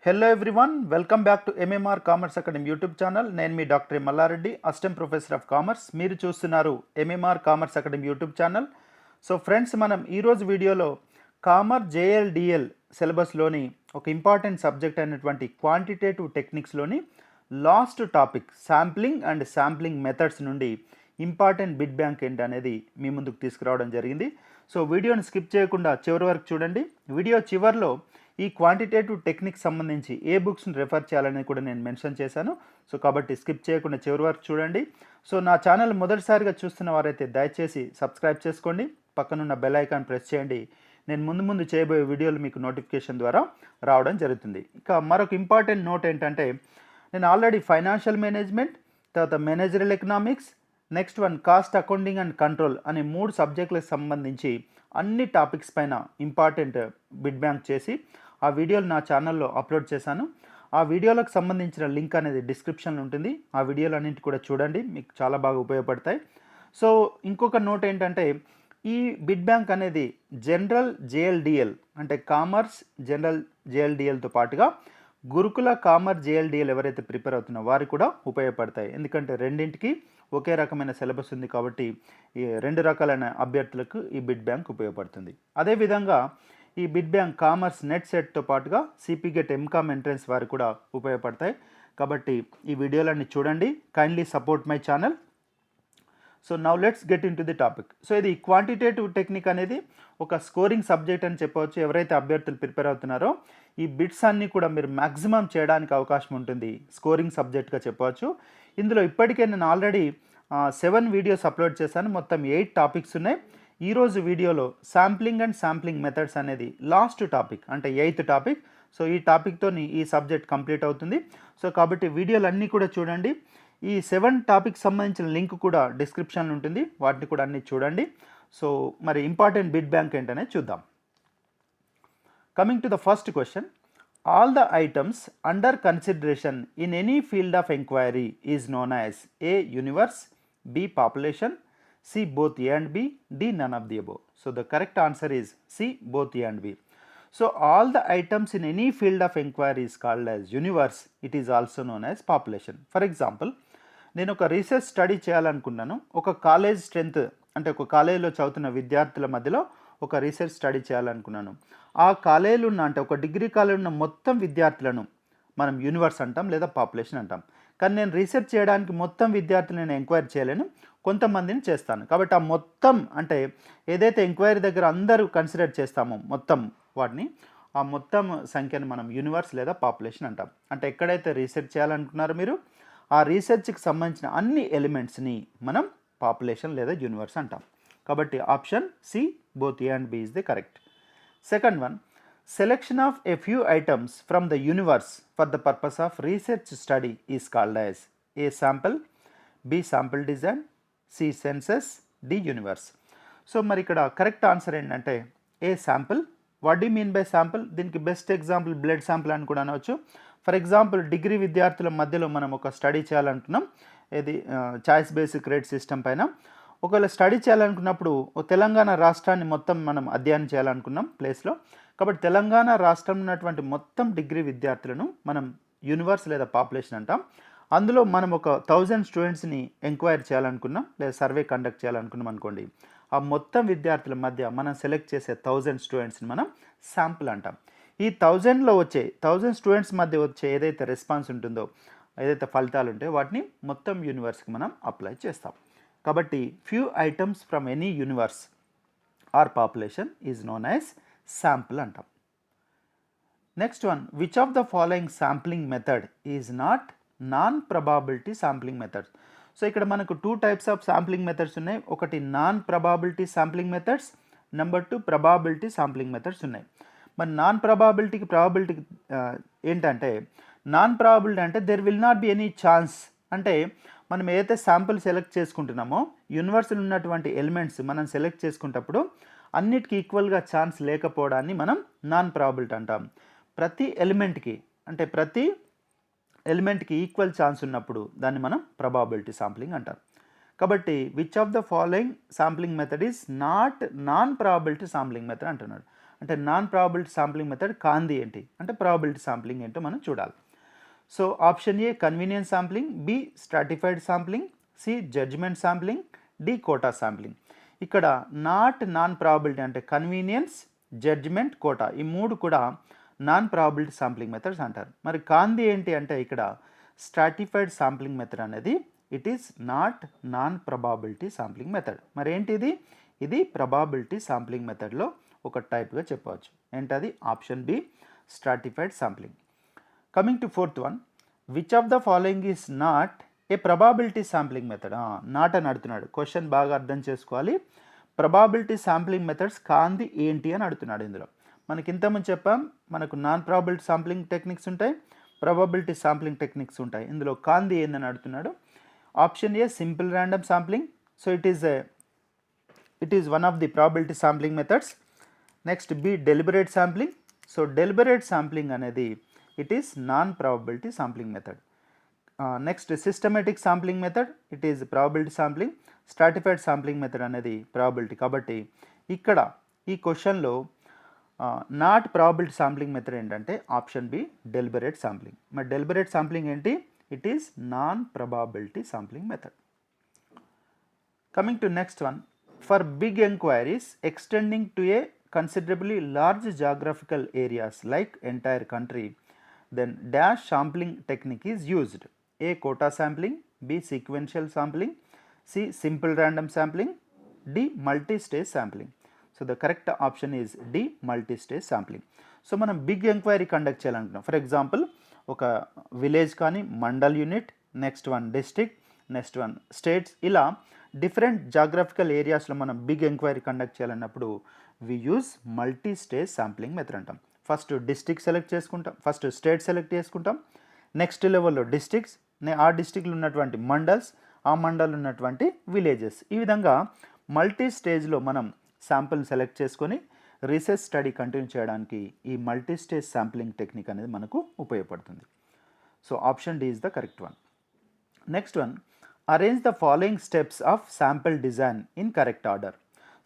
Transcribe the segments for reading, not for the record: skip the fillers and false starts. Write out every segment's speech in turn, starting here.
Hello everyone, welcome back to MMR Commerce Academy YouTube channel. నేను మీ dr.m. Malla Reddy, Assistant Professor of Commerce. మీరు చూస్తున్నారు MMR Commerce Academy YouTube channel. So friends, మనం ఈరోజు వీడియోలో commerce JLDL సిలబస్లోని ఒక important subject అయినటువంటి quantitative టెక్నిక్స్లోని last topic sampling and sampling methods నుండి ఇంపార్టెంట్ బిట్ బ్యాంక్ ఏంటి అనేది మీ ముందుకు తీసుకురావడం జరిగింది. సో వీడియోని స్కిప్ చేయకుండా చివరి వరకు చూడండి. వీడియో చివరిలో ఈ క్వాంటిటేటివ్ టెక్నిక్ సంబంధించి ఏ బుక్స్ని రెఫర్ చేయాలని కూడా నేను మెన్షన్ చేశాను. సో కాబట్టి స్కిప్ చేయకుండా చివరి వరకు చూడండి. సో నా ఛానల్ మొదటిసారిగా చూస్తున్న వారైతే దయచేసి సబ్స్క్రైబ్ చేసుకోండి, పక్కనున్న బెల్ ఐకాన్ ప్రెస్ చేయండి. నేను ముందు చేయబోయే వీడియోలు మీకు నోటిఫికేషన్ ద్వారా రావడం జరుగుతుంది. ఇక మరొక ఇంపార్టెంట్ నోట్ ఏంటంటే, నేను ఆల్రెడీ ఫైనాన్షియల్ మేనేజ్మెంట్, తర్వాత managerial economics, next one cost accounting and control అనే 3 సబ్జెక్టులకు సంబంధించి అన్ని టాపిక్స్ పైన ఇంపార్టెంట్ బిట్ బ్యాంక్ చేసి ఆ వీడియోలు నా ఛానల్లో అప్లోడ్ చేశాను. ఆ వీడియోలకు సంబంధించిన లింక్ అనేది డిస్క్రిప్షన్లో ఉంటుంది. ఆ వీడియోలు అన్నింటి కూడా చూడండి, మీకు చాలా బాగా ఉపయోగపడతాయి. సో ఇంకొక నోట్ ఏంటంటే, ఈ బిట్ బ్యాంక్ అనేది జనరల్ JLDL అంటే కామర్స్ జనరల్ JLDLతో పాటుగా గురుకుల కామర్స్ JLDL ఎవరైతే ప్రిపేర్ అవుతున్నారో వారికి కూడా ఉపయోగపడతాయి. ఎందుకంటే రెండింటికి ఒకే రకమైన సిలబస్ ఉంది కాబట్టి ఈ 2 రకాలైన అభ్యర్థులకు ఈ బిట్ బ్యాంక్ ఉపయోగపడుతుంది. అదేవిధంగా ఈ బిట్ బ్యాంక్ కామర్స్ నెట్ సెట్తో పాటుగా CPGET MCOM ఎంట్రన్స్ వారికి కూడా ఉపయోగపడతాయి. కాబట్టి ఈ వీడియోలన్నీ చూడండి. Kindly support my channel. So now let's get in to the topic. So ఇది క్వాంటిటేటివ్ టెక్నిక్ అనేది ఒక స్కోరింగ్ సబ్జెక్ట్ అని చెప్పవచ్చు. ఎవరైతే అభ్యర్థులు ప్రిపేర్ అవుతున్నారో ఈ బిట్స్ అన్నీ కూడా మీరు మ్యాక్సిమం చేయడానికి అవకాశం ఉంటుంది, స్కోరింగ్ సబ్జెక్ట్గా చెప్పవచ్చు. ఇందులో ఇప్పటికే నేను ఆల్రెడీ 7 వీడియోస్ అప్లోడ్ చేశాను. మొత్తం 8 టాపిక్స్ ఉన్నాయి. ఈరోజు వీడియోలో శాంప్లింగ్ అండ్ శాంప్లింగ్ మెథడ్స్ అనేది లాస్ట్ టాపిక్, అంటే 8th టాపిక్. సో ఈ టాపిక్తో ఈ సబ్జెక్ట్ కంప్లీట్ అవుతుంది. సో కాబట్టి వీడియోలు అన్నీ కూడా చూడండి. ఈ 7 టాపిక్ సంబంధించిన లింక్ కూడా డిస్క్రిప్షన్లో ఉంటుంది, వాటిని కూడా అన్నీ చూడండి. సో మరి ఇంపార్టెంట్ బిట్ బ్యాంక్ ఏంటనే చూద్దాం. Coming to the first question, all the items under consideration in any field of enquiry is known as A universe, B population, C both A and B, D none of the above. So the correct answer is C both A and B. So all the items in any field of inquiry is called as universe. It is also known as population. For example, నేను ఒక research study చేయాలనుకున్నాను. ఒక college strength అంటే ఒక కాలేజీలో చదువుతున్న విద్యార్థుల మధ్యలో ఒక రీసెర్చ్ స్టడీ చేయాలనుకున్నాను. ఆ కాలేజీలో ఉన్న అంటే ఒక డిగ్రీ కాలేజీలో ఉన్న మొత్తం విద్యార్థులను మనం యూనివర్స్ అంటాం లేదా పాపులేషన్ అంటాం. కానీ నేను రీసెర్చ్ చేయడానికి మొత్తం విద్యార్థులను నేను ఎంక్వైరీ చేయలేను, కొంతమందిని చేస్తాను. కాబట్టి ఆ మొత్తం అంటే ఏదైతే ఎంక్వైరీ దగ్గర అందరూ కన్సిడర్ చేస్తామో మొత్తం వాటిని, ఆ మొత్తం సంఖ్యను మనం యూనివర్స్ లేదా పాపులేషన్ అంటాం. అంటే ఎక్కడైతే రీసెర్చ్ చేయాలనుకున్నారో మీరు ఆ రీసెర్చ్కి సంబంధించిన అన్ని ఎలిమెంట్స్ని మనం పాపులేషన్ లేదా యూనివర్స్ అంటాం. కాబట్టి option C both A and B is the correct. Second one, selection of a few items from the universe for the purpose of research study is called as A sample, B sample design, C census, D universe. So మరి ఇక్కడ correct answer ఏంటంటే ఏ sample. What do mean by sample? దీనికి best example blood sample అని కూడా అనవచ్చు. For example degree విద్యార్థుల మధ్యలో మనం ఒక స్టడీ చేయాలనుకున్నాం, ఇది చాయిస్ బేసిక్ రేట్ సిస్టమ్ పైన. ఒకవేళ స్టడీ చేయాలనుకున్నప్పుడు తెలంగాణ రాష్ట్రాన్ని మొత్తం మనం అధ్యయనం చేయాలనుకున్నాం ప్లేస్లో. కాబట్టి తెలంగాణ రాష్ట్రంలో ఉన్నటువంటి మొత్తం డిగ్రీ విద్యార్థులను మనం యూనివర్స్ లేదా పాపులేషన్ అంటాం. అందులో మనం ఒక 1000 స్టూడెంట్స్ని ఎంక్వైరీ చేయాలనుకున్నాం లేదా సర్వే కండక్ట్ చేయాలనుకున్నాం అనుకోండి. ఆ మొత్తం విద్యార్థుల మధ్య మనం సెలెక్ట్ చేసే 1000 స్టూడెంట్స్ని మనం శాంపుల్ అంటాం. ఈ 1000లో వచ్చే 1000 స్టూడెంట్స్ మధ్య వచ్చే ఏదైతే రెస్పాన్స్ ఉంటుందో, ఏదైతే ఫలితాలు ఉంటాయో వాటిని మొత్తం యూనివర్స్కి మనం అప్లై చేస్తాం. కాబట్టి few items from any universe or population is known as sample అంటాం. Next one, which of the following sampling method is not non probability sampling methods. So ఇక్కడ మనకు 2 టైప్స్ ఆఫ్ శాంప్లింగ్ మెథడ్స్ ఉన్నాయి. ఒకటి non probability sampling methods, number 2 probability sampling methods ఉన్నాయి. మరి non ప్రొబాబిలిటీకి ప్రాబిలిటీకి ఏంటంటే, నాన్ ప్రొబాబిలిటీ అంటే there will not be any chance. అంటే మనం ఏదైతే శాంపుల్ సెలెక్ట్ చేసుకుంటున్నామో యూనివర్స్లో ఉన్నటువంటి ఎలిమెంట్స్ మనం సెలెక్ట్ చేసుకునేటప్పుడు అన్నిటికీ ఈక్వల్గా ఛాన్స్ లేకపోవడాన్ని మనం నాన్ ప్రాబిలిటీ అంటాం. ప్రతి ఎలిమెంట్కి ఈక్వల్ ఛాన్స్ ఉన్నప్పుడు దాన్ని మనం ప్రాబబిలిటీ శాంప్లింగ్ అంటాం. కాబట్టి which of the following sampling method is not non probability sampling method అంటున్నాడు. అంటే నాన్ ప్రాబబిలిటీ శాంప్లింగ్ మెథడ్ కాంది ఏంటి, అంటే ప్రాబబిలిటీ శాంప్లింగ్ ఏంటో మనం చూడాలి. So option A convenience sampling, B stratified sampling, C judgement sampling, D quota sampling. ఇక్కడ non probability అంటే కన్వీనియన్స్, జడ్జ్మెంట్, కోటా ఈ మూడు కూడా నాన్ ప్రాబబిలిటీ శాంప్లింగ్ మెథడ్స్ అంటారు. మరి కాంది ఏంటి అంటే ఇక్కడ స్ట్రాటిఫైడ్ శాంప్లింగ్ మెథడ్ అనేది it is non probability sampling method. మరి ఏంటిది, ఇది ప్రాబబిలిటీ శాంప్లింగ్ మెథడ్లో ఒక టైప్గా చెప్పవచ్చు. ఏంటది, option B stratified sampling. Coming to fourth one, which of the following is not a probability sampling method. Not అని అడుగుతున్నాడు. క్వశ్చన్ బాగా అర్థం చేసుకోవాలి. ప్రాబబిలిటీ శాంప్లింగ్ మెథడ్స్ కాంది ఏంటి అని అడుగుతున్నాడు. ఇందులో మనకి ఇంతకుముందు చెప్పాం, మనకు నాన్ ప్రాబబిలిటీ శాంప్లింగ్ టెక్నిక్స్ ఉంటాయి, ప్రాబబిలిటీ శాంప్లింగ్ టెక్నిక్స్ ఉంటాయి. ఇందులో కాంది ఏందని అడుగుతున్నాడు. Option A simple random sampling. So it is one of the probability sampling methods. Next B deliberate sampling. So deliberate sampling అనేది it is non probability sampling method. Next systematic sampling method, it is probability sampling. Stratified sampling method అనేది probability. కాబట్టి ఇక్కడ ఈ క్వశ్చన్లో not probability sampling method ఏంటంటే option B deliberate sampling. మరి deliberate sampling ఏంటి, it is non probability sampling method. Coming to next one, for big enquiries extending to a considerably large geographical areas like entire country, then dash sampling technique is used. A quota sampling, B sequential sampling, C simple random sampling, D multi-stage sampling. So the correct option is D multi-stage sampling. So మనం big enquiry conduct చేయాలనుకున్నాం. For example ఒక village కానీ mandal unit, next one district, next one states, ఇలా different geographical ఏరియాస్లో మనం big enquiry conduct చేయాలన్నప్పుడు we use multi stage sampling method అంటాం. First district select చేసుకుంటాం, ఫస్ట్ స్టేట్ సెలెక్ట్ చేసుకుంటాం, నెక్స్ట్ లెవెల్లో డిస్ట్రిక్ట్స్, ఆ డిస్ట్రిక్ట్లో ఉన్నటువంటి మండల్స్, ఆ మండల్ ఉన్నటువంటి విలేజెస్, ఈ విధంగా మల్టీ స్టేజ్లో మనం శాంపుల్ సెలెక్ట్ చేసుకొని రీసెర్చ్ స్టడీ కంటిన్యూ చేయడానికి ఈ మల్టీ స్టేజ్ శాంప్లింగ్ టెక్నిక్ అనేది మనకు ఉపయోగపడుతుంది. So option D is the correct one. Next one, arrange the following steps of sample design in correct order.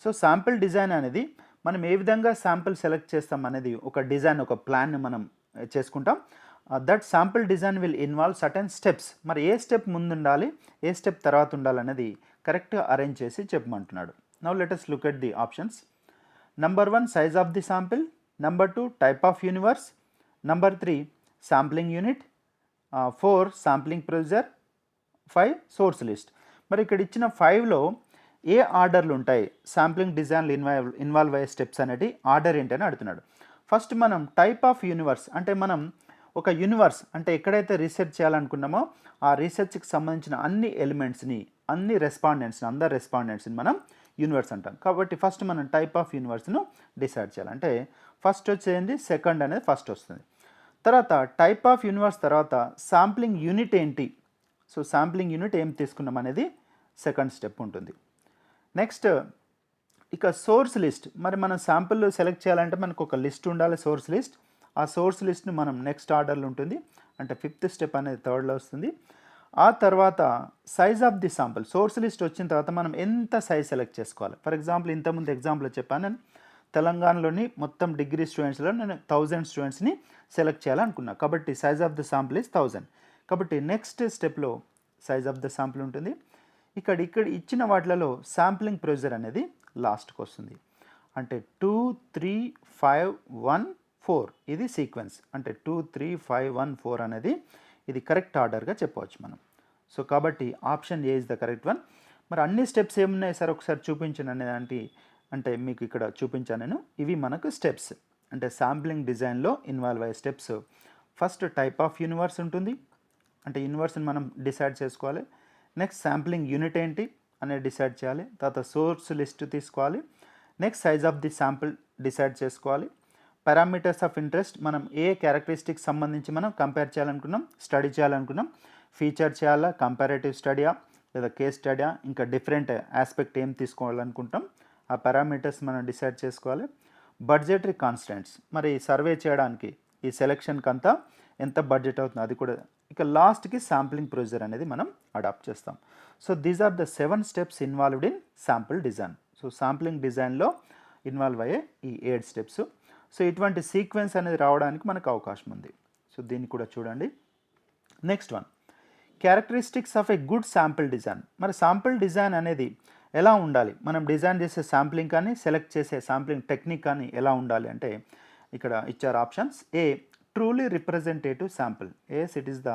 So sample design అనేది మనం ఏ విధంగా sample select చేస్తాం అనేది ఒక డిజైన్, ఒక ప్లాన్ని మనం చేసుకుంటాం. That sample design will involve certain steps. మరి ఏ స్టెప్ ముందు ఉండాలి, ఏ స్టెప్ తర్వాత ఉండాలి అనేది కరెక్ట్గా అరేంజ్ చేసి చెప్పమంటున్నాడు. Now let us look at the options. Number 1 size of the sample, number 2 type of universe, number 3 sampling unit, 4 sampling procedure, 5 source list. మరి ఇక్కడ ఇచ్చిన 5లో ఏ ఆర్డర్లు ఉంటాయి, శాంప్లింగ్ డిజైన్లు ఇన్వాల్వ్ అయ్యే స్టెప్స్ అనేది ఆర్డర్ ఏంటని అడుగుతున్నాడు. ఫస్ట్ మనం టైప్ ఆఫ్ యూనివర్స్ అంటే మనం ఒక యూనివర్స్ అంటే ఎక్కడైతే రీసెర్చ్ చేయాలనుకున్నామో ఆ రీసెర్చ్కి సంబంధించిన అన్ని ఎలిమెంట్స్ని, అందరి రెస్పాండెంట్స్ని మనం యూనివర్స్ అంటాం. కాబట్టి ఫస్ట్ మనం టైప్ ఆఫ్ యూనివర్స్ను డిసైడ్ చేయాలి. అంటే ఫస్ట్ వచ్చేది సెకండ్ అనేది ఫస్ట్ వస్తుంది. తర్వాత టైప్ ఆఫ్ యూనివర్స్ తర్వాత శాంప్లింగ్ యూనిట్ ఏంటి, సో శాంప్లింగ్ యూనిట్ ఏం తీసుకున్నాం అనేది సెకండ్ స్టెప్ ఉంటుంది. నెక్స్ట్ ఇక సోర్స్ లిస్ట్. మరి మనం శాంపుల్ సెలెక్ట్ చేయాలంటే మనకు ఒక లిస్ట్ ఉండాలి, సోర్స్ లిస్ట్. ఆ సోర్స్ లిస్ట్ని మనం నెక్స్ట్ ఆర్డర్లో ఉంటుంది, అంటే ఫిఫ్త్ స్టెప్ అనేది థర్డ్లో వస్తుంది. ఆ తర్వాత size of the sample. Source list వచ్చిన తర్వాత మనం ఎంత సైజ్ సెలెక్ట్ చేసుకోవాలి. ఫర్ ఎగ్జాంపుల్ ఇంతకుముందు ఎగ్జాంపుల్లో చెప్పాను, నేను తెలంగాణలోని మొత్తం డిగ్రీ స్టూడెంట్స్లో నేను 1000 స్టూడెంట్స్ని సెలెక్ట్ చేయాలనుకున్నా. కాబట్టి size of the sample is 1000. కాబట్టి నెక్స్ట్ స్టెప్లో సైజ్ ఆఫ్ ద శాంపుల్ ఉంటుంది. ఇక్కడ ఇచ్చిన వాటిలలో శాంప్లింగ్ ప్రొసీజర్ అనేది లాస్ట్కి వస్తుంది. అంటే 2 3 5 1 4 ఇది సీక్వెన్స్. అంటే 2 3 5 1 4 అనేది ఇది కరెక్ట్ ఆర్డర్గా చెప్పవచ్చు మనం. సో కాబట్టి option A is the correct one. మరి అన్ని స్టెప్స్ ఏమున్నాయి సార్ ఒకసారి చూపించండి అనేదానికి, అంటే మీకు ఇక్కడ చూపించాను నేను. ఇవి మనకు స్టెప్స్, అంటే శాంప్లింగ్ డిజైన్లో ఇన్వాల్వ్ అయ్యే steps. First type of universe ఉంటుంది, అంటే యూనివర్స్ని మనం డిసైడ్ చేసుకోవాలి. నెక్స్ట్ శాంప్లింగ్ యూనిట్ ఏంటి అనేది డిసైడ్ చేయాలి. తర్వాత సోర్స్ లిస్ట్ తీసుకోవాలి. Next size of the sample decide చేసుకోవాలి. పారామీటర్స్ ఆఫ్ ఇంట్రెస్ట్, మనం ఏ క్యారెక్టరిస్టిక్స్ సంబంధించి మనం కంపేర్ చేయాలనుకున్నాం, స్టడీ చేయాలనుకున్నాం, ఫీచర్ చేయాలా, కంపారేటివ్ స్టడీయా లేదా కేస్ స్టడీయా, ఇంకా డిఫరెంట్ ఆస్పెక్ట్ ఏం తీసుకోవాలనుకుంటాం, ఆ పారామీటర్స్ మనం డిసైడ్ చేసుకోవాలి. బడ్జెటరీ కాన్స్టెంట్స్, మరి సర్వే చేయడానికి ఈ సెలెక్షన్కి అంతా ఎంత బడ్జెట్ అవుతుంది అది కూడా. ఇక లాస్ట్కి శాంప్లింగ్ ప్రొసీజర్ అనేది మనం అడాప్ట్ చేస్తాం. So these are the 7 steps involved in sample design. So sampling డిజైన్లో ఇన్వాల్వ్ అయ్యే ఈ 7 స్టెప్స్. సో ఇటువంటి సీక్వెన్స్ అనేది రావడానికి మనకు అవకాశం ఉంది. సో దీన్ని కూడా చూడండి. Next one, characteristics of a good sample design. మరి శాంపిల్ డిజైన్ అనేది ఎలా ఉండాలి, మనం డిజైన్ చేసే శాంప్లింగ్ కానీ సెలెక్ట్ చేసే శాంప్లింగ్ టెక్నిక్ కానీ ఎలా ఉండాలి అంటే ఇక్కడ ఇచ్చారు options. A, truly representative sample. As it is the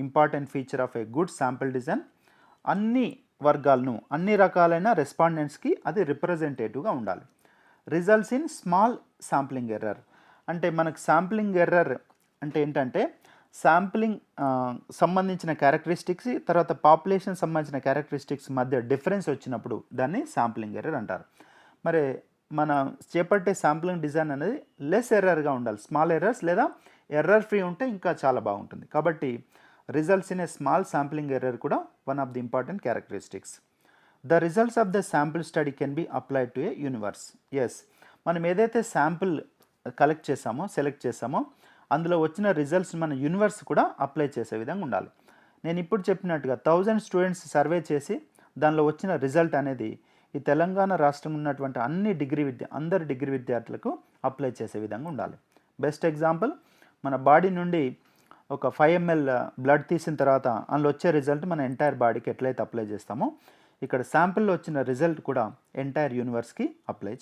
important feature of a good sample design. అన్ని వర్గాలను, అన్ని రకాలైన రెస్పాండెంట్స్కి అది రిప్రజెంటేటివ్గా ఉండాలి. Results in small sampling error. అంటే మనకు శాంప్లింగ్ ఎర్రర్ అంటే ఏంటంటే శాంప్లింగ్ సంబంధించిన క్యారెక్టరిస్టిక్స్ తర్వాత పాపులేషన్ సంబంధించిన క్యారెక్టరిస్టిక్స్ మధ్య డిఫరెన్స్ వచ్చినప్పుడు దాన్ని శాంప్లింగ్ ఎర్రర్ అంటారు. మరి మన చేపట్టే శాంప్లింగ్ డిజైన్ అనేది లెస్ ఎర్రర్గా ఉండాలి. స్మాల్ ఎర్రర్స్ లేదా ఎర్రర్ ఫ్రీ ఉంటే ఇంకా చాలా బాగుంటుంది. కాబట్టి results in a small sampling error కూడా one of the important characteristics. The results of the sample study can be applied to a universe. Yes, మనం ఏదైతే శాంపుల్ కలెక్ట్ చేసామో సెలెక్ట్ చేసామో అందులో వచ్చిన రిజల్ట్స్ మన యూనివర్స్ కూడా అప్లై చేసే విధంగా ఉండాలి. నేను ఇప్పుడు చెప్పినట్టుగా 1000 స్టూడెంట్స్ సర్వే చేసి దానిలో వచ్చిన రిజల్ట్ అనేది ఈ తెలంగాణ రాష్ట్రం ఉన్నటువంటి అందరి డిగ్రీ విద్యార్థులకు అప్లై చేసే విధంగా ఉండాలి. బెస్ట్ ఎగ్జాంపుల్, మన బాడీ నుండి ఒక 5 ml బ్లడ్ తీసిన తర్వాత అందులో వచ్చే రిజల్ట్ మన ఎంటైర్ బాడీకి ఎట్లయితే అప్లై చేస్తామో ఇక్కడ శాంపిల్లో వచ్చిన రిజల్ట్ కూడా ఎంటైర్ యూనివర్స్కి అప్లై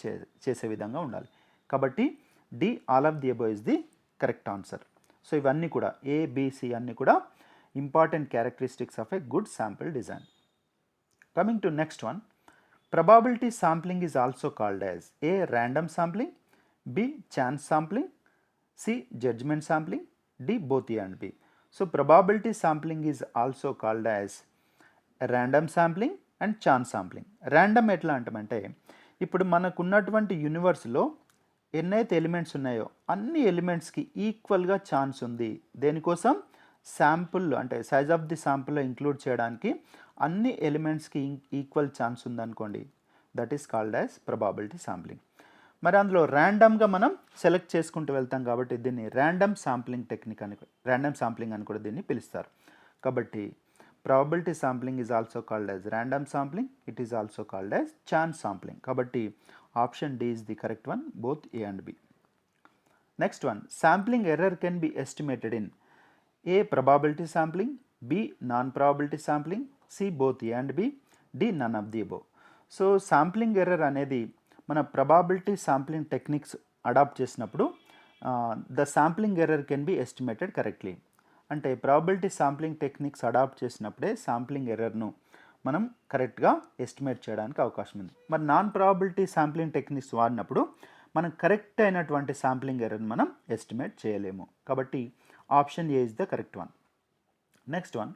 చేసే విధంగా ఉండాలి. కాబట్టి D, all of the above is the correct answer. So ఇవన్నీ కూడా ఏబిసి అన్నీ కూడా important characteristics of a good sample design. Coming to next one, probability sampling is also called as A, random sampling, B, chance sampling, C, judgment sampling, D, both A and B. So probability sampling is also called as random sampling and chance sampling. Random ఎట్లా అంటామంటే ఇప్పుడు మనకున్నటువంటి యూనివర్స్లో ఎన్నైతే elements ఉన్నాయో అన్ని ఎలిమెంట్స్కి ఈక్వల్గా chance ఉంది. దేనికోసం, sample అంటే సైజ్ ఆఫ్ ది శాంపుల్లో ఇంక్లూడ్ చేయడానికి అన్ని ఎలిమెంట్స్కి ఈక్వల్ ఛాన్స్ ఉందనుకోండి, that is called as probability sampling. మరి అందులో ర్యాండమ్గా మనం సెలెక్ట్ చేసుకుంటూ వెళ్తాం కాబట్టి దీన్ని ర్యాండమ్ శాంప్లింగ్ టెక్నిక్ అని, ర్యాండమ్ శాంప్లింగ్ అని కూడా దీన్ని పిలుస్తారు. కాబట్టి probability sampling is also called as random sampling, it is also called as chance sampling. కాబట్టి option D is the correct one, both A and B. Next one, sampling error can be estimated in a, probability sampling, B, non-probability sampling, C, both A and B, D, none of the above. So sampling error అనేది మన probability sampling techniques adapt చేసినప్పుడు the sampling error can be estimated correctly. అంటే probability sampling techniques adapt చేసినప్పుడే sampling ఎర్రర్ను మనం కరెక్ట్గా estimate చేయడానికి అవకాశం ఉంది. మరి నాన్ ప్రాబబిలిటీ శాంప్లింగ్ టెక్నిక్స్ వాడినప్పుడు మనం కరెక్ట్ అయినటువంటి శాంప్లింగ్ ఎర్రర్ని మనం ఎస్టిమేట్ చేయలేము. కాబట్టి option A is the correct one. Next one,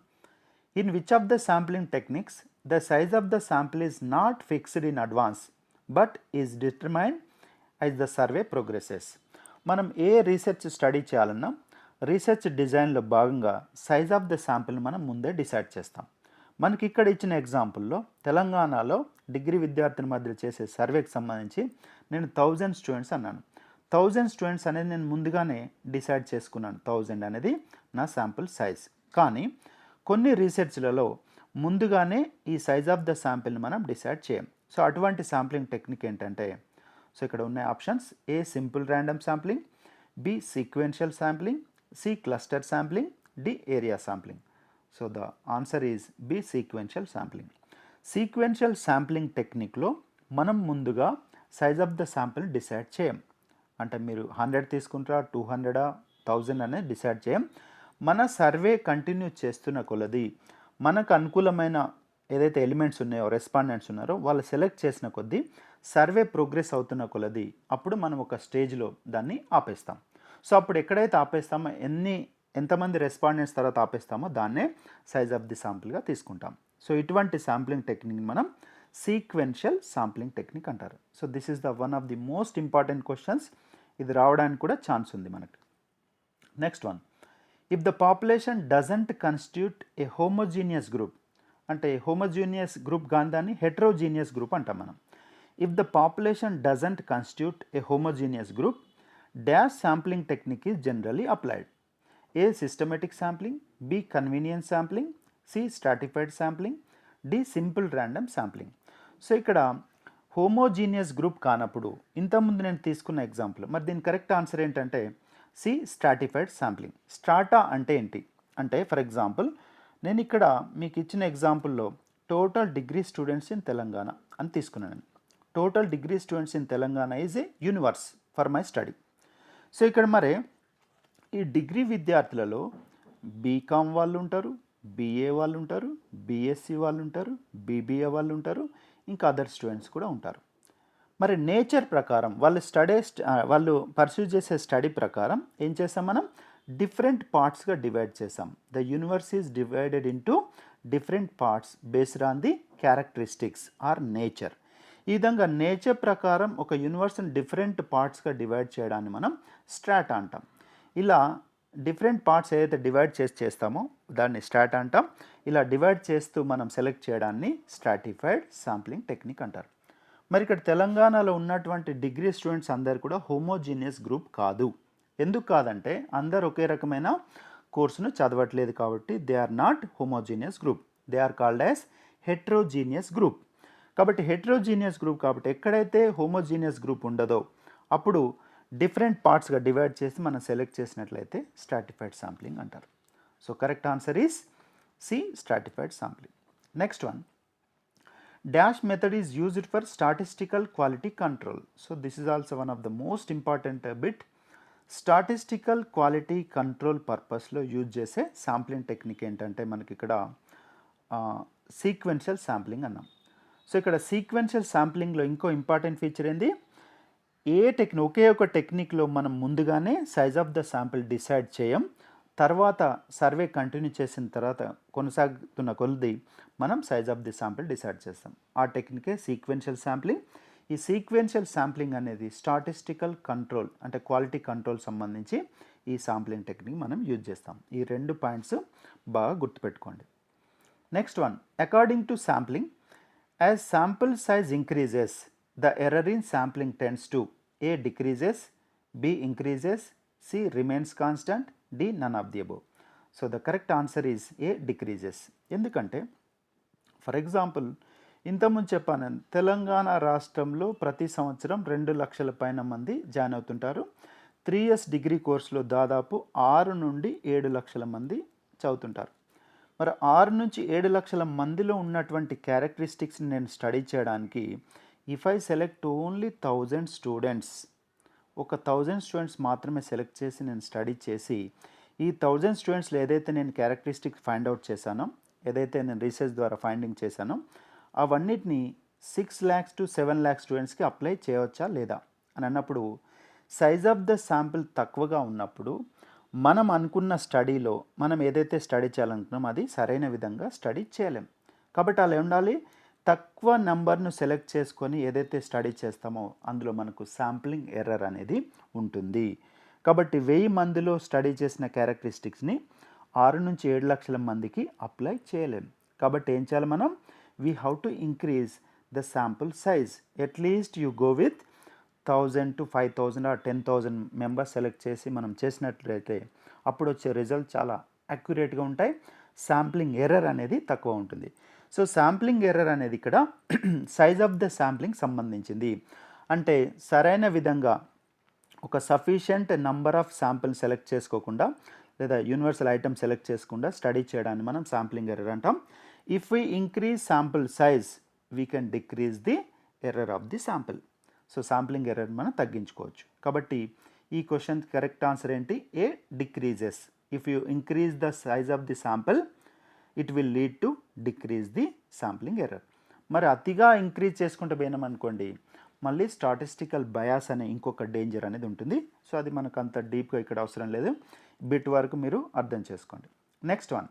in which of the sampling techniques the size of the sample is not fixed in advance but is determined as the survey progresses. మనం ఏ research study చేయాలన్నా research డిజైన్లో భాగంగా size of the శాంపిల్ని మనం ముందే decide చేస్తాం. మనకి ఇక్కడ ఇచ్చిన ఎగ్జాంపుల్లో తెలంగాణలో డిగ్రీ విద్యార్థుల మధ్య చేసే సర్వేకి సంబంధించి నేను 1000 స్టూడెంట్స్ అన్నాను. 1000 స్టూడెంట్స్ అనేది నేను ముందుగానే డిసైడ్ చేసుకున్నాను, 1000 అనేది నా శాంపుల్ సైజ్. కానీ కొన్ని రీసెర్చ్లలో ముందుగానే ఈ సైజ్ ఆఫ్ ద శాంపిల్ని మనం డిసైడ్ చేయం. సో అటువంటి శాంప్లింగ్ టెక్నిక్ ఏంటంటే, సో ఇక్కడ ఉన్న options A, simple random sampling, B, sequential sampling, C, cluster sampling, D, area sampling. So the answer is B, sequential sampling. Sequential sampling టెక్నిక్లో మనం ముందుగా size of the sample decide చేయం. అంటే మీరు 100 తీసుకుంటారా, 200, 1000 అనేది డిసైడ్ చేయం. మన సర్వే కంటిన్యూ చేస్తున్న కొలది మనకు అనుకూలమైన ఏదైతే ఎలిమెంట్స్ ఉన్నాయో, రెస్పాండెంట్స్ ఉన్నారో వాళ్ళు సెలెక్ట్ చేసిన కొద్దీ సర్వే ప్రోగ్రెస్ అవుతున్న కొలది అప్పుడు మనం ఒక స్టేజ్లో దాన్ని ఆపేస్తాం. సో అప్పుడు ఎక్కడైతే ఆపేస్తామో, ఎంతమంది రెస్పాండెంట్స్ తర్వాత ఆపేస్తామో దాన్నే సైజ్ ఆఫ్ ది శాంపిల్గా తీసుకుంటాం. సో ఇటువంటి శాంప్లింగ్ టెక్నిక్ని మనం సీక్వెన్షియల్ శాంప్లింగ్ టెక్నిక్ అంటారు. So this is the one of the most important questions. ఇది రావడానికి కూడా ఛాన్స్ ఉంది మనకు. Next one, if the population doesn't constitute a homogeneous group, అంటే హోమోజీనియస్ గ్రూప్ కానీ దాన్ని హెట్రోజీనియస్ గ్రూప్ అంటాం మనం. If the population doesn't constitute a homogeneous group, dash sampling technique is generally applied. A, systematic sampling, B, convenience sampling, C, stratified sampling, D, simple random sampling. So ఇక్కడ homogeneous group కానప్పుడు ఇంతకుముందు నేను తీసుకున్న example, మరి దీని correct answer ఏంటంటే C stratified sampling. Strata అంటే ఏంటి అంటే, ఫర్ ఎగ్జాంపుల్ నేను ఇక్కడ మీకు ఇచ్చిన ఎగ్జాంపుల్లో total degree students in Telangana అని తీసుకున్నాను. Total degree students in Telangana is a universe for my study. So ఇక్కడ మరి ఈ డిగ్రీ విద్యార్థులలో బీకామ్ వాళ్ళు ఉంటారు, బీఏ వాళ్ళు ఉంటారు, బీఎస్సీ వాళ్ళు ఉంటారు, బీబీఏ వాళ్ళు ఉంటారు, ఇంకా అదర్ స్టూడెంట్స్ కూడా ఉంటారు. మరి నేచర్ ప్రకారం వాళ్ళు పర్సూ చేసే స్టడీ ప్రకారం ఏం చేస్తాం మనం, డిఫరెంట్ పార్ట్స్గా డివైడ్ చేసాం. The universe is divided into different parts based on the characteristics or nature. ఈ విధంగా నేచర్ ప్రకారం ఒక యూనివర్స్ని డిఫరెంట్ పార్ట్స్గా డివైడ్ చేయడాన్ని మనం స్ట్రాటా అంటాం. ఇలా డిఫరెంట్ పార్ట్స్ ఏదైతే డివైడ్ చేస్తామో దాన్ని స్ట్రాటా అంటాం. ఇలా డివైడ్ చేస్తూ మనం సెలెక్ట్ చేయడాన్ని స్ట్రాటిఫైడ్ శాంప్లింగ్ టెక్నిక్ అంటారు. మరి ఇక్కడ తెలంగాణలో ఉన్నటువంటి డిగ్రీ స్టూడెంట్స్ అందరు కూడా హోమోజీనియస్ గ్రూప్ కాదు. ఎందుకు కాదంటే అందరు ఒకే రకమైన కోర్సును చదవట్లేదు కాబట్టి they are not homogeneous group, they are called as heterogeneous group. కాబట్టి హెట్రోజీనియస్ గ్రూప్ కాబట్టి ఎక్కడైతే హోమోజీనియస్ గ్రూప్ ఉండదో అప్పుడు డిఫరెంట్ పార్ట్స్గా డివైడ్ చేసి మనం సెలెక్ట్ చేసినట్లయితే స్ట్రాటిఫైడ్ శాంప్లింగ్ అంటారు. So correct answer is C stratified sampling. Next one, dash method is used for statistical quality control. So this is also one of the most important bit. Statistical quality control పర్పస్లో use చేసే sampling technique ఏంటంటే మనకి ఇక్కడ sequential sampling అన్నాం. So ఇక్కడ sequential శాంప్లింగ్లో ఇంకో important feature ఏంది, ఒకే ఒక టెక్నిక్లో మనం ముందుగానే size of the sample decide చేయం, తర్వాత సర్వే కంటిన్యూ చేసిన తర్వాత కొనసాగుతున్న కొలది మనం size of the sample decide చేస్తాం. ఆ టెక్నికే సీక్వెన్షియల్ శాంప్లింగ్. ఈ సీక్వెన్షియల్ శాంప్లింగ్ అనేది స్టాటిస్టికల్ కంట్రోల్ అంటే క్వాలిటీ కంట్రోల్ సంబంధించి ఈ శాంప్లింగ్ టెక్నిక్ మనం యూజ్ చేస్తాం. ఈ రెండు పాయింట్స్ బాగా గుర్తుపెట్టుకోండి. Next one, according to sampling, as sample size increases the error in sampling tends to A decreases, B increases, C remains constant, D none of the above. So the correct answer is A decreases. ఎందుకంటే for example ఇంతకుముందు చెప్పాను, తెలంగాణ రాష్ట్రంలో ప్రతి సంవత్సరం 2 లక్షల పైన మంది join అవుతుంటారు. 3 years డిగ్రీ కోర్సులో దాదాపు 6 నుండి 7 లక్షల మంది చదువుతుంటారు. మరి 6 నుంచి 7 లక్షల మందిలో ఉన్నటువంటి క్యారెక్టరిస్టిక్స్ని నేను స్టడీ చేయడానికి if I select only 1000 students, ఒక 1000 స్టూడెంట్స్ మాత్రమే సెలెక్ట్ చేసి నేను స్టడీ చేసి ఈ 1000 స్టూడెంట్స్లో ఏదైతే నేను క్యారెక్టరిస్టిక్స్ ఫైండ్ అవుట్ చేశానో, ఏదైతే నేను రీసెర్చ్ ద్వారా ఫైండింగ్ చేశానో అవన్నిటిని 6 lakhs to 7 lakhs స్టూడెంట్స్కి అప్లై చేయవచ్చా లేదా అని అన్నప్పుడు సైజ్ ఆఫ్ ద శాంపిల్ తక్కువగా ఉన్నప్పుడు మనం అనుకున్న స్టడీలో మనం ఏదైతే స్టడీ చేయాలనుకున్నామో అది సరైన విధంగా స్టడీ చేయలేం. కాబట్టి అలా ఉండాలి, తక్కువ నెంబర్ను సెలెక్ట్ చేసుకొని ఏదైతే స్టడీ చేస్తామో అందులో మనకు శాంప్లింగ్ ఎర్రర్ అనేది ఉంటుంది. కాబట్టి 1000 మందిలో స్టడీ చేసిన క్యారెక్టరిస్టిక్స్ని 6 నుంచి 7 లక్షల మందికి అప్లై చేయలేం. కాబట్టి ఏం చేయాలి మనం, we have to increase the sample size. At least you go with 1000 to 5000 or 10,000 members select చేసి మనం చేసినట్లయితే అప్పుడు వచ్చే రిజల్ట్ చాలా అక్యురేట్గా ఉంటాయి, శాంప్లింగ్ ఎర్రర్ అనేది తక్కువ ఉంటుంది. సో శాంప్లింగ్ ఎర్రర్ అనేది ఇక్కడ సైజ్ ఆఫ్ ద శాంప్లింగ్ సంబంధించింది. అంటే సరైన విధంగా ఒక sufficient number of sample select చేసుకోకుండా లేదా యూనివర్సల్ ఐటమ్ సెలెక్ట్ చేసుకుండా స్టడీ చేయడాన్ని మనం శాంప్లింగ్ ఎర్రర్ అంటాం. If we increase sample size we can decrease the error of the sample. So sampling error మనం తగ్గించుకోవచ్చు. కాబట్టి ఈ క్వశ్చన్ కరెక్ట్ ఆన్సర్ ఏంటి, A decreases. If you increase the size of the sample it will lead to decrease the sampling error. మరి అతిగా increase చేసుకుంటూ పోయినాం అనుకోండి, మళ్ళీ స్టాటిస్టికల్ బయాస్ అనే ఇంకొక డేంజర్ అనేది ఉంటుంది. సో అది మనకు అంత డీప్గా ఇక్కడ అవసరం లేదు, బిట్ వరకు మీరు అర్థం చేసుకోండి. Next one,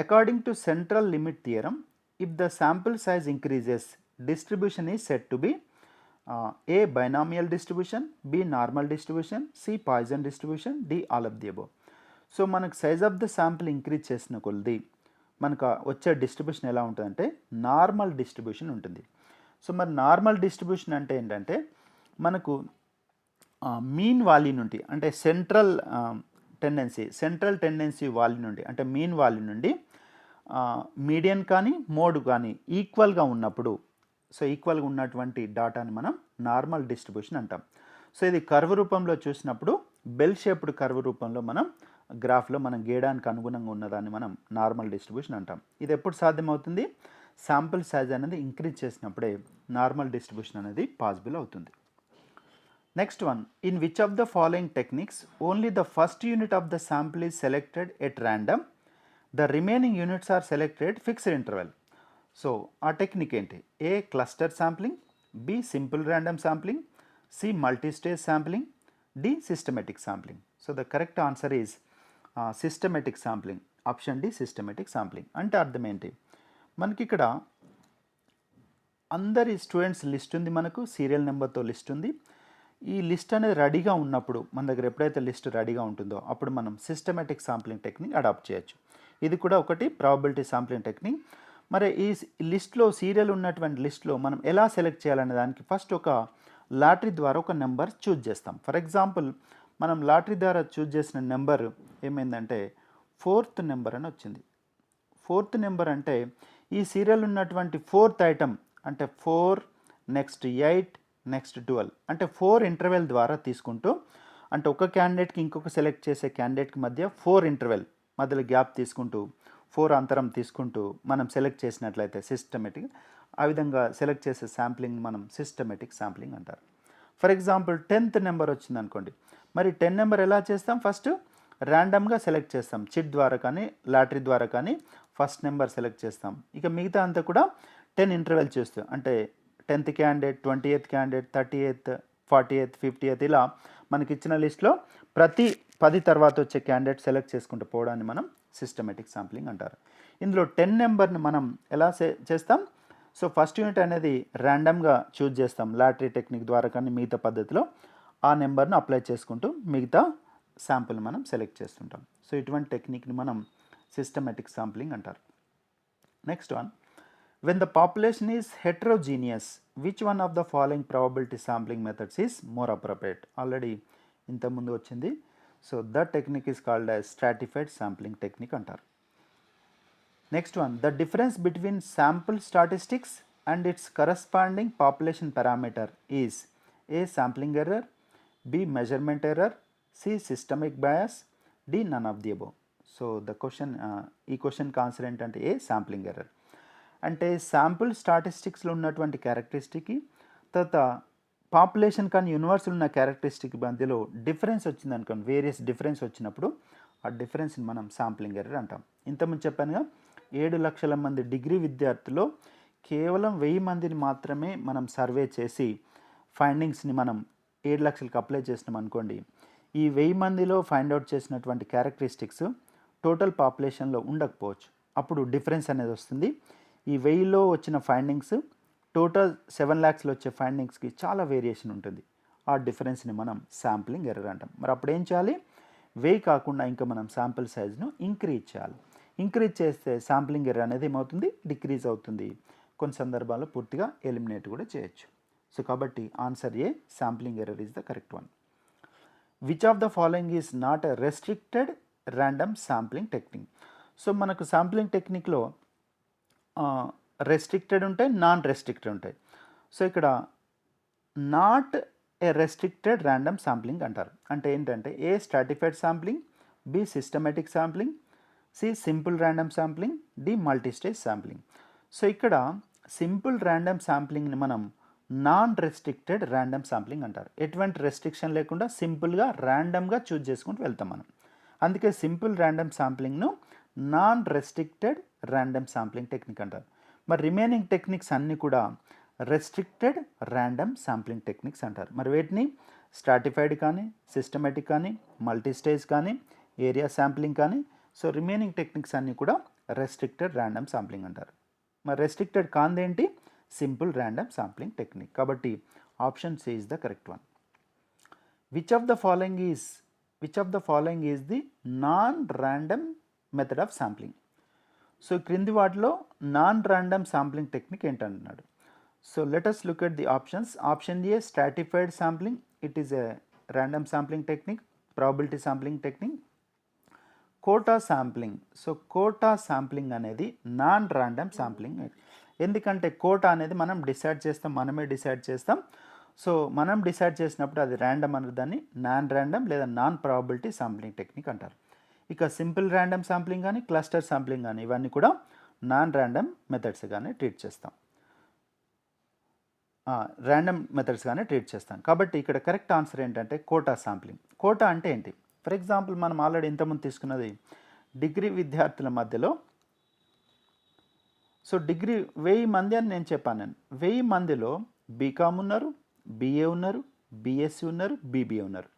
according to central limit theorem, if the sample size increases distribution is set to be A binomial distribution, B normal distribution, C Poisson distribution, D all of the above. So మనకు size of the sample increase చేసిన కొలది మనకు వచ్చే distribution ఎలా ఉంటుందంటే normal distribution ఉంటుంది. So మరి normal distribution అంటే ఏంటంటే మనకు మీన్ వాల్యూ నుండి అంటే సెంట్రల్ టెండెన్సీ వాల్యూ నుండి అంటే మీన్ వాల్యూ నుండి మీడియన్ కానీ మోడ్ కానీ ఈక్వల్గా ఉన్నప్పుడు సో ఈక్వల్గా ఉన్నటువంటి డాటాని మనం నార్మల్ డిస్ట్రిబ్యూషన్ అంటాం. సో ఇది కర్వ్ రూపంలో చూసినప్పుడు బెల్ షేప్డ్ కర్వ్ రూపంలో మనం గ్రాఫ్లో మనం గీయడానికి అనుగుణంగా ఉన్నదాన్ని మనం నార్మల్ డిస్ట్రిబ్యూషన్ అంటాం. ఇది ఎప్పుడు సాధ్యమవుతుంది? శాంపుల్ సైజ్ అనేది ఇంక్రీజ్ చేసినప్పుడే నార్మల్ డిస్ట్రిబ్యూషన్ అనేది పాసిబుల్ అవుతుంది. Next one, in which of the following techniques only the first unit of the sample is selected at random, the remaining units are selected fixed interval. So ఆ technique ఏంటి? A cluster sampling, B simple random sampling, C multistage sampling, D systematic sampling. So the correct answer is systematic sampling. Option D systematic sampling. అంటే అర్థం ఏంటి? మనకి ఇక్కడ అందరి students list ఉంది, మనకు సీరియల్ నెంబర్తో లిస్ట్ ఉంది. ఈ లిస్ట్ అనేది రెడీగా ఉన్నప్పుడు మన దగ్గర ఎప్పుడైతే లిస్ట్ రెడీగా ఉంటుందో అప్పుడు మనం సిస్టమేటిక్ శాంప్లింగ్ టెక్నిక్ అడాప్ట్ చేయొచ్చు. ఇది కూడా ఒకటి ప్రాబబిలిటీ శాంప్లింగ్ టెక్నిక్. మరి ఈ లిస్ట్లో సీరియల్ ఉన్నటువంటి లిస్ట్లో మనం ఎలా సెలెక్ట్ చేయాలనే దానికి ఫస్ట్ ఒక లాటరీ ద్వారా ఒక నెంబర్ చూజ్ చేస్తాం. ఫర్ ఎగ్జాంపుల్ మనం లాటరీ ద్వారా చూజ్ చేసిన నెంబర్ ఏమైందంటే 4th నెంబర్ అని వచ్చింది. 4th నెంబర్ అంటే ఈ సీరియల్ ఉన్నటువంటి 4th ఐటమ్ అంటే 4, నెక్స్ట్ 8, నెక్స్ట్ 12 అంటే 4 ఇంటర్వెల్ ద్వారా తీసుకుంటూ, అంటే ఒక క్యాండిడేట్కి ఇంకొక సెలెక్ట్ చేసే క్యాండిడేట్కి మధ్య 4 ఇంటర్వెల్ మధ్యలో గ్యాప్ తీసుకుంటూ 4 అంతరం తీసుకుంటూ మనం సెలెక్ట్ చేసినట్లయితే సిస్టమేటిక్, ఆ విధంగా సెలెక్ట్ చేసే శాంప్లింగ్ మనం సిస్టమేటిక్ శాంప్లింగ్ అంటారు. ఫర్ ఎగ్జాంపుల్ 10th నెంబర్ వచ్చింది అనుకోండి, మరి 10 నెంబర్ ఎలా చేస్తాం? ఫస్ట్ ర్యాండమ్గా సెలెక్ట్ చేస్తాం, చిట్ ద్వారా కానీ లాటరీ ద్వారా కానీ ఫస్ట్ నెంబర్ సెలెక్ట్ చేస్తాం. ఇక మిగతా అంతా కూడా 10 ఇంటర్వెల్ చేస్తాం, అంటే 10th candidate, 20th candidate, 30th, 40th, 50th ఇలా మనకి ఇచ్చిన లిస్ట్లో ప్రతి 10 తర్వాత వచ్చే క్యాండిడేట్ సెలెక్ట్ చేసుకుంటూ పోవడాన్ని మనం సిస్టమేటిక్ శాంప్లింగ్ అంటారు. ఇందులో 10 నెంబర్ని మనం ఎలా చేస్తాం? సో ఫస్ట్ యూనిట్ అనేది ర్యాండమ్గా చూజ్ చేస్తాం, లాటరీ టెక్నిక్ ద్వారా కానీ మిగతా పద్ధతిలో ఆ నెంబర్ను అప్లై చేసుకుంటూ మిగతా శాంపుల్ మనం సెలెక్ట్ చేస్తుంటాం. సో ఇటువంటి టెక్నిక్ని మనం సిస్టమేటిక్ శాంప్లింగ్ అంటారు. Next one, when the population is heterogeneous, which one of the following probability sampling methods is more appropriate? Already ఇంతకుముందు వచ్చింది. So that technique is called as stratified sampling technique అంటారు. Next one, the difference between sample statistics and its corresponding population parameter is A. sampling error, B. measurement error, C. systemic bias, D. none of the above. So the question, ఈ క్వశ్చన్కి answer ఏంటంటే ఏ sampling error. అంటే sample స్టాటిస్టిక్స్లో ఉన్నటువంటి క్యారెక్టరిస్టిక్కి తర్వాత population కానీ యూనివర్స్లో ఉన్న characteristic మధ్యలో difference వచ్చింది అనుకోండి, వేరియస్ డిఫరెన్స్ వచ్చినప్పుడు ఆ డిఫరెన్స్ని మనం శాంప్లింగ్ ఎర్రర్ అంటాం. ఇంతకుముందు చెప్పానుగా 7 లక్షల మంది డిగ్రీ విద్యార్థుల్లో కేవలం 1000 మందిని మాత్రమే మనం సర్వే చేసి ఫైండింగ్స్ని మనం 7 లక్షలకు అప్లై చేసినాం అనుకోండి, ఈ 1000 మందిలో ఫైండ్ అవుట్ చేసినటువంటి క్యారెక్టరిస్టిక్స్ టోటల్ పాపులేషన్లో ఉండకపోవచ్చు. అప్పుడు డిఫరెన్స్ అనేది వస్తుంది. ఈ 1000లో వచ్చిన ఫైండింగ్స్ టోటల్ 7 lakhsలో వచ్చే ఫైండింగ్స్కి చాలా వేరియేషన్ ఉంటుంది. ఆ డిఫరెన్స్ని మనం శాంప్లింగ్ ఎర్రర్ అంటాం. మరి అప్పుడు ఏం చేయాలి? 1000 కాకుండా ఇంకా మనం శాంపుల్ సైజ్ను ఇంక్రీజ్ చేయాలి. ఇంక్రీజ్ చేస్తే శాంప్లింగ్ ఎర్రర్ అనేది ఏమవుతుంది? డిక్రీజ్ అవుతుంది. కొన్ని సందర్భాల్లో పూర్తిగా ఎలిమినేట్ కూడా చేయొచ్చు. సో కాబట్టి answer A, sampling error is the correct one. Which of the following is not a restricted random sampling technique? So మనకు శాంప్లింగ్ టెక్నిక్లో రెస్ట్రిక్టెడ్ ఉంటాయి, నాన్ రెస్ట్రిక్టెడ్ ఉంటాయి. సో ఇక్కడ not a restricted random sampling అంటారు. అంటే ఏంటంటే A stratified sampling, B systematic sampling, C simple random sampling, D multistage sampling. So ఇక్కడ simple random శాంప్లింగ్ని మనం నాన్ రెస్ట్రిక్టెడ్ ర్యాండమ్ శాంప్లింగ్ అంటారు. ఎటువంటి రెస్ట్రిక్షన్ లేకుండా సింపుల్గా ర్యాండమ్గా చూజ్ చేసుకుంటూ వెళ్తాం మనం. అందుకే సింపుల్ ర్యాండమ్ శాంప్లింగ్ను non restricted random sampling technique అంటారు. మరి రిమైనింగ్ టెక్నిక్స్ అన్నీ కూడా రెస్ట్రిక్టెడ్ ర్యాండమ్ శాంప్లింగ్ టెక్నిక్స్ అంటారు. మరి వీటిని స్ట్రాటిఫైడ్ కానీ, సిస్టమేటిక్ కానీ, మల్టీస్టేజ్ కానీ, ఏరియా శాంప్లింగ్ కానీ, సో రిమైనింగ్ టెక్నిక్స్ అన్నీ కూడా రెస్ట్రిక్టెడ్ ర్యాండమ్ శాంప్లింగ్ అంటారు. మరి రెస్ట్రిక్టెడ్ కాందేంటి? Simple random sampling technique. కాబట్టి option C is the correct one. Which of the following is the non random method of sampling? So క్రింది వాటిలో non random sampling technique ఏంటంటున్నాడు. So let us look at the options. Option A, stratified sampling. It is a random sampling technique, probability sampling technique. Quota sampling. So quota sampling అనేది non random sampling. ఎందుకంటే quota అనేది మనం decide చేస్తాం, మనమే decide చేస్తాం. So మనం decide చేసినప్పుడు అది ర్యాండమ్ అనే దాన్ని నాన్ ర్యాండమ్ లేదా నాన్ ప్రాబబిలిటీ శాంప్లింగ్ టెక్నిక్ అంటారు. ఇక సింపుల్ ర్యాండమ్ శాంప్లింగ్ కానీ క్లస్టర్ శాంప్లింగ్ కానీ ఇవన్నీ కూడా నాన్ ర్యాండమ్ మెథడ్స్గానే ట్రీట్ చేస్తాం, ర్యాండమ్ మెథడ్స్గానే ట్రీట్ చేస్తాం. కాబట్టి ఇక్కడ కరెక్ట్ ఆన్సర్ ఏంటంటే కోటా శాంప్లింగ్. కోటా అంటే ఏంటి? ఫర్ ఎగ్జాంపుల్ మనం ఆల్రెడీ ఇంతకుముందు తీసుకున్నది డిగ్రీ విద్యార్థుల మధ్యలో. సో డిగ్రీ 1000 మంది అని నేను చెప్పాను. నేను 1000 మందిలో బీకామ్ ఉన్నారు, బీఏ ఉన్నారు, బీఎస్సీ ఉన్నారు, బీబీఏ ఉన్నారు.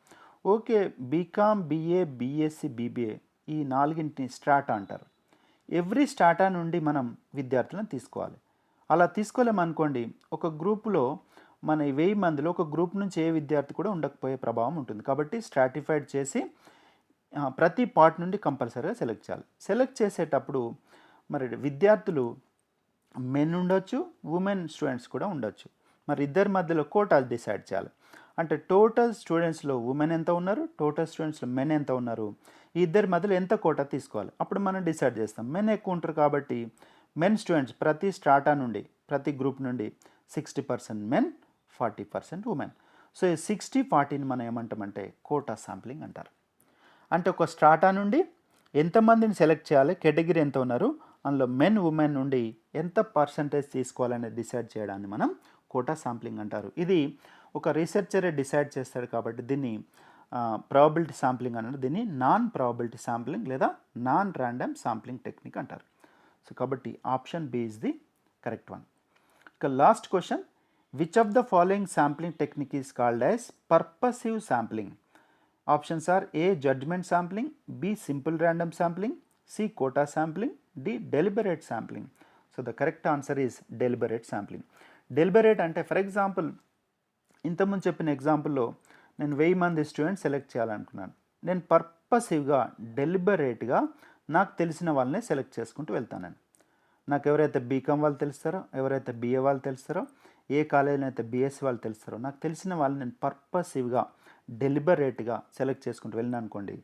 Okay, BCom, BA, BSc, BBA ఈ నాలుగింటిని స్ట్రాటా అంటారు. ఎవ్రీ స్ట్రాటా నుండి మనం విద్యార్థులను తీసుకోవాలి. అలా తీసుకోలేమనుకోండి, ఒక గ్రూపులో మన 1000 మందిలో ఒక గ్రూప్ నుంచి ఏ విద్యార్థి కూడా ఉండకపోయే ప్రభావం ఉంటుంది. కాబట్టి స్ట్రాటిఫైడ్ చేసి ప్రతి పార్ట్ నుండి కంపల్సరీగా సెలెక్ట్ చేయాలి. సెలెక్ట్ చేసేటప్పుడు మరి విద్యార్థులు మెన్ ఉండొచ్చు, ఉమెన్ స్టూడెంట్స్ కూడా ఉండొచ్చు. మరి ఇద్దరి మధ్యలో కోటాలు డిసైడ్ చేయాలి. అంటే టోటల్ స్టూడెంట్స్లో ఉమెన్ ఎంత ఉన్నారు, టోటల్ స్టూడెంట్స్లో మెన్ ఎంత ఉన్నారు, ఈ ఇద్దరి మధ్యలో ఎంత కోటా తీసుకోవాలి. అప్పుడు మనం డిసైడ్ చేస్తాం. మెన్ ఎక్కువ ఉంటారు కాబట్టి మెన్ స్టూడెంట్స్ ప్రతి స్ట్రాటా నుండి, ప్రతి గ్రూప్ నుండి 60% మెన్, 40% ఉమెన్. సో ఈ 60-40ని మనం ఏమంటామంటే కోటా శాంప్లింగ్ అంటారు. అంటే ఒక స్ట్రాటా నుండి ఎంతమందిని సెలెక్ట్ చేయాలి, కేటగిరీ ఎంత ఉన్నారు, అందులో మెన్ ఉమెన్ నుండి ఎంత పర్సంటేజ్ తీసుకోవాలనేది డిసైడ్ చేయడాన్ని మనం కోటా శాంప్లింగ్ అంటారు. ఇది ఒక రీసెర్చరే డిసైడ్ చేస్తాడు కాబట్టి దీన్ని ప్రాబబిలిటీ శాంప్లింగ్ అన్నారు. దీన్ని నాన్ ప్రాబబిలిటీ శాంప్లింగ్ లేదా నాన్ ర్యాండమ్ శాంప్లింగ్ టెక్నిక్ అంటారు. సో కాబట్టి option B is the correct one. ఇక last question, which of the following sampling technique is called as purposive sampling? Options are A judgement sampling, B simple random sampling, C quota sampling, D deliberate sampling. So the correct answer is deliberate sampling. Deliberate అంటే for example ఇంతకుముందు చెప్పిన ఎగ్జాంపుల్లో నేను 1000 మంది students select చేయాలనుకున్నాను. నేను పర్పసివ్గా డెలిబరేట్గా నాకు తెలిసిన వాళ్ళనే సెలెక్ట్ చేసుకుంటూ వెళ్తాను. నాకు ఎవరైతే బీకామ్ వాళ్ళు తెలుస్తారో, ఎవరైతే బీఏ వాళ్ళు తెలుస్తారో, ఏ కాలేజీలో అయితే బీఎస్సీ వాళ్ళు తెలుస్తారో, నాకు తెలిసిన వాళ్ళు నేను పర్పసివ్గా డెలిబరేట్గా సెలెక్ట్ చేసుకుంటూ వెళ్ళినా అనుకోండి,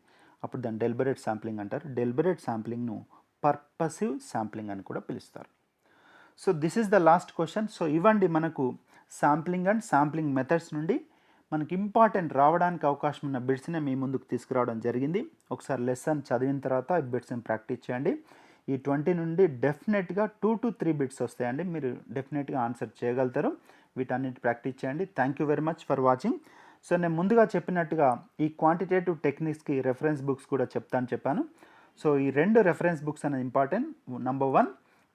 అప్పుడు దాన్ని డెలిబరేట్ శాంప్లింగ్ అంటారు. డెలిబరేట్ శాంప్లింగ్ను పర్పసివ్ శాంప్లింగ్ అని కూడా పిలుస్తారు. So this is the last question. So ఇవ్వండి మనకు శాంప్లింగ్ అండ్ శాంప్లింగ్ మెథడ్స్ నుండి మనకి ఇంపార్టెంట్ రావడానికి అవకాశం ఉన్న బిట్స్ని మీ ముందుకు తీసుకురావడం జరిగింది. ఒకసారి లెసన్ చదివిన తర్వాత ఈ బిట్స్ని ప్రాక్టీస్ చేయండి. ఈ 20 నుండి డెఫినెట్గా 2 to 3 బిట్స్ వస్తాయండి. మీరు డెఫినెట్గా ఆన్సర్ చేయగలుగుతారు. వీటన్నిటి ప్రాక్టీస్ చేయండి. Thank you very much for watching. So నేను ముందుగా చెప్పినట్టుగా ఈ క్వాంటిటేటివ్ టెక్నిక్స్కి రెఫరెన్స్ బుక్స్ కూడా చెప్పాను. సో ఈ 2 రెఫరెన్స్ బుక్స్ అనేది important. Number 1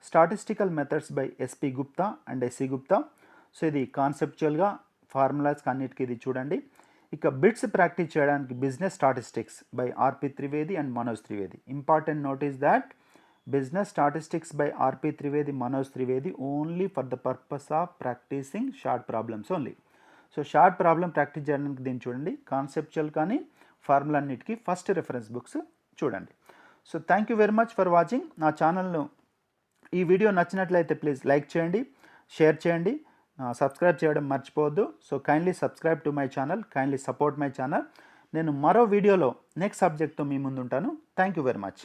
statistical methods by SP Gupta and SC Gupta. So ఇది కాన్సెప్చువల్గా ఫార్ములాస్ అన్నిటికీ ఇది చూడండి. ఇక బిట్స్ ప్రాక్టీస్ చేయడానికి business statistics by RP Trivedi and Manoj Trivedi. Important note is that business statistics by RP Trivedi, Manoj Trivedi only for the purpose of practising short problems only. So short problem practice చేయడానికి దీన్ని చూడండి. కాన్సెప్చువల్ కానీ ఫార్ములా అన్నిటికీ ఫస్ట్ రెఫరెన్స్ బుక్స్ చూడండి. So thank you very much for watching. నా ఛానల్ను ఈ video నచ్చినట్లయితే ప్లీజ్ లైక్ చేయండి, షేర్ చేయండి, సబ్స్క్రైబ్ చేయడం మర్చిపోవద్దు. So kindly subscribe to my channel, kindly support my channel. నేను మరో వీడియోలో నెక్స్ట్ సబ్జెక్ట్తో మీ ముందు ఉంటాను. Thank you very much.